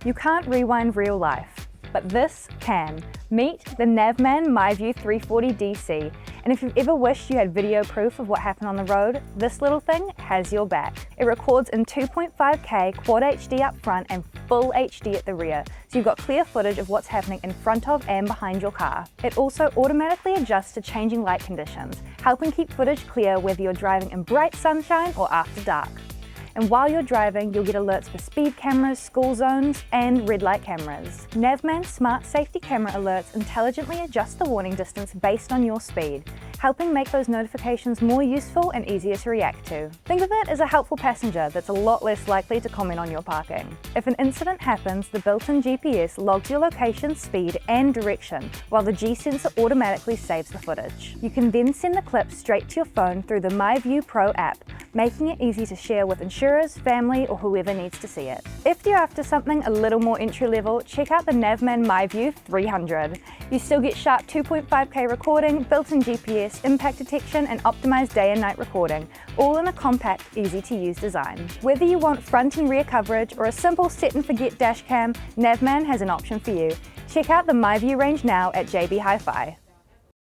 You can't rewind real life, but this can. Meet the Navman MiVue 340 DC. And if you've ever wished you had video proof of what happened on the road, this little thing has your back. It records in 2.5K Quad HD up front and Full HD at the rear, so you've got clear footage of what's happening in front of and behind your car. It also automatically adjusts to changing light conditions, helping keep footage clear whether you're driving in bright sunshine or after dark. And while you're driving, you'll get alerts for speed cameras, school zones, and red light cameras. Navman's smart safety camera alerts intelligently adjust the warning distance based on your speed, helping make those notifications more useful and easier to react to. Think of it as a helpful passenger that's a lot less likely to comment on your parking. If an incident happens, the built-in GPS logs your location, speed, and direction, while the G-sensor automatically saves the footage. You can then send the clip straight to your phone through the MiVue Pro app, making it easy to share with insurers, family, or whoever needs to see it. If you're after something a little more entry-level, check out the Navman MiVue 300. You still get sharp 2.5K recording, built-in GPS, impact detection, and optimized day and night recording, all in a compact, easy-to-use design. Whether you want front and rear coverage or a simple set-and-forget dash cam, Navman has an option for you. Check out the MiVue range now at JB Hi-Fi.